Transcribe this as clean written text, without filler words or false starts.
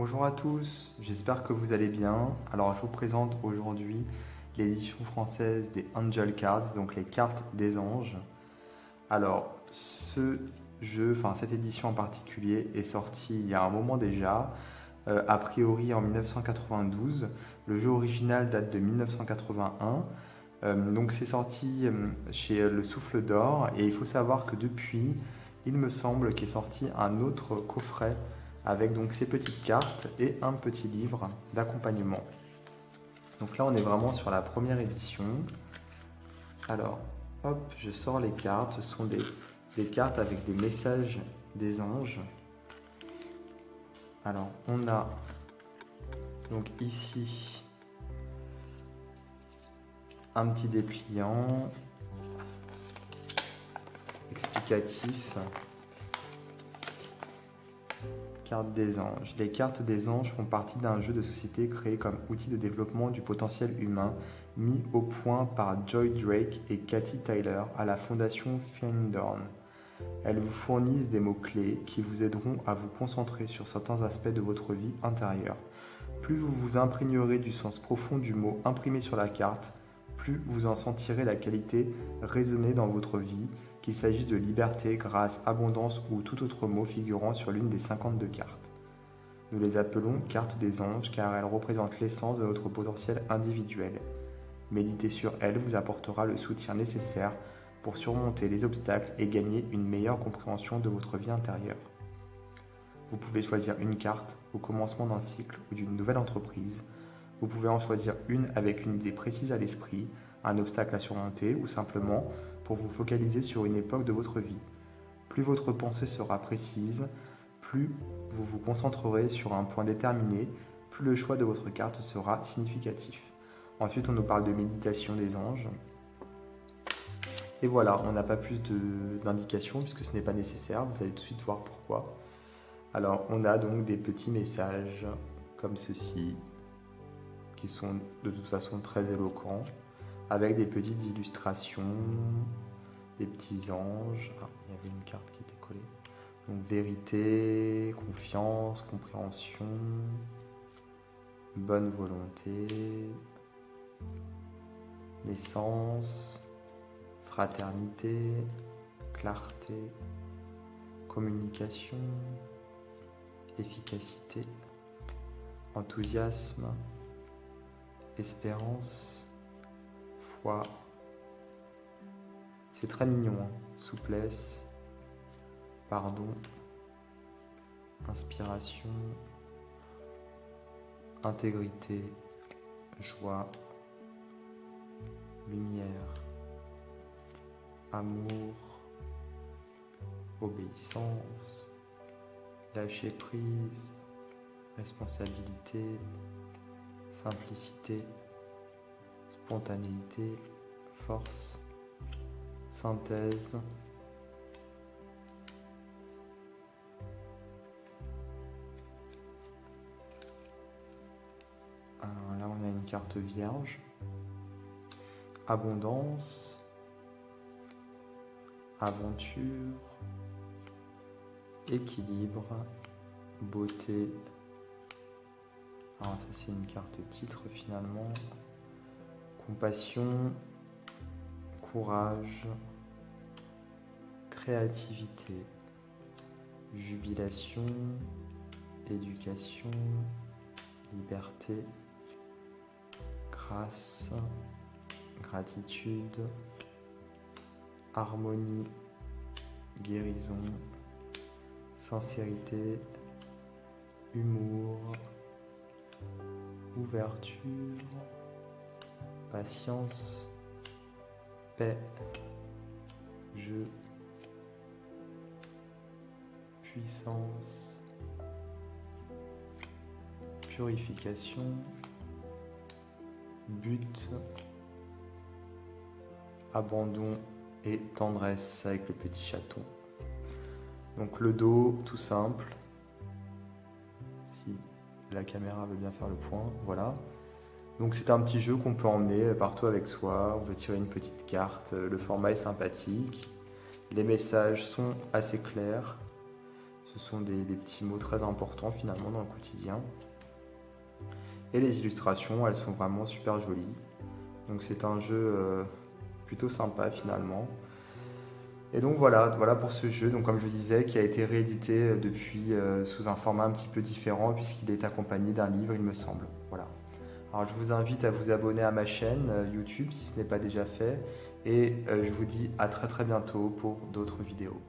Bonjour à tous, j'espère que vous allez bien. Alors je vous présente aujourd'hui l'édition française des Angel Cards, donc les cartes des anges. Alors cette édition en particulier est sortie il y a un moment déjà, a priori en 1992. Le jeu original date de 1981. Donc c'est sorti chez Le Souffle d'Or et il faut savoir que depuis, il me semble qu'est sorti un autre coffret avec donc ces petites cartes et un petit livre d'accompagnement. Donc là on est vraiment sur la première édition. Alors hop, je sors les cartes, ce sont des cartes avec des messages des anges. Alors on a donc ici un petit dépliant explicatif. Cartes des anges. Les cartes des anges font partie d'un jeu de société créé comme outil de développement du potentiel humain, mis au point par Joy Drake et Kathy Tyler à la fondation Findorn. Elles vous fournissent des mots-clés qui vous aideront à vous concentrer sur certains aspects de votre vie intérieure. Plus vous vous imprégnerez du sens profond du mot imprimé sur la carte, plus vous en sentirez la qualité résonner dans votre vie, qu'il s'agisse de liberté, grâce, abondance ou tout autre mot figurant sur l'une des 52 cartes. Nous les appelons cartes des anges car elles représentent l'essence de notre potentiel individuel. Méditer sur elles vous apportera le soutien nécessaire pour surmonter les obstacles et gagner une meilleure compréhension de votre vie intérieure. Vous pouvez choisir une carte au commencement d'un cycle ou d'une nouvelle entreprise. Vous pouvez en choisir une avec une idée précise à l'esprit, un obstacle à surmonter ou simplement pour vous focaliser sur une époque de votre vie. Plus votre pensée sera précise, plus vous vous concentrerez sur un point déterminé, plus le choix de votre carte sera significatif. Ensuite, on nous parle de méditation des anges. Et voilà, on n'a pas plus d'indications puisque ce n'est pas nécessaire, vous allez tout de suite voir pourquoi. Alors, on a donc des petits messages comme ceci, qui sont de toute façon très éloquents, avec des petites illustrations, des petits anges. Ah, il y avait une carte qui était collée. Donc vérité, confiance, compréhension, bonne volonté, naissance, fraternité, clarté, communication, efficacité, enthousiasme, espérance, foi. C'est très mignon, hein. Souplesse, pardon, inspiration, intégrité, joie, lumière, amour, obéissance, lâcher prise, responsabilité, simplicité, spontanéité, force, synthèse, alors là on a une carte vierge, abondance, aventure, équilibre, beauté. Alors ça c'est une carte titre finalement, compassion, courage, créativité, jubilation, éducation, liberté, grâce, gratitude, harmonie, guérison, sincérité, humour, ouverture, patience, paix, jeu, puissance, purification, but, abandon et tendresse avec le petit chaton. Donc le dos, tout simple. Si la caméra veut bien faire le point, voilà. Donc c'est un petit jeu qu'on peut emmener partout avec soi, on peut tirer une petite carte, le format est sympathique, les messages sont assez clairs Ce sont des petits mots très importants finalement dans le quotidien. Et les illustrations, elles sont vraiment super jolies. Donc c'est un jeu plutôt sympa finalement. Et donc voilà pour ce jeu, donc comme je disais, qui a été réédité depuis sous un format un petit peu différent puisqu'il est accompagné d'un livre, il me semble. Voilà. Alors je vous invite à vous abonner à ma chaîne YouTube si ce n'est pas déjà fait et je vous dis à très très bientôt pour d'autres vidéos.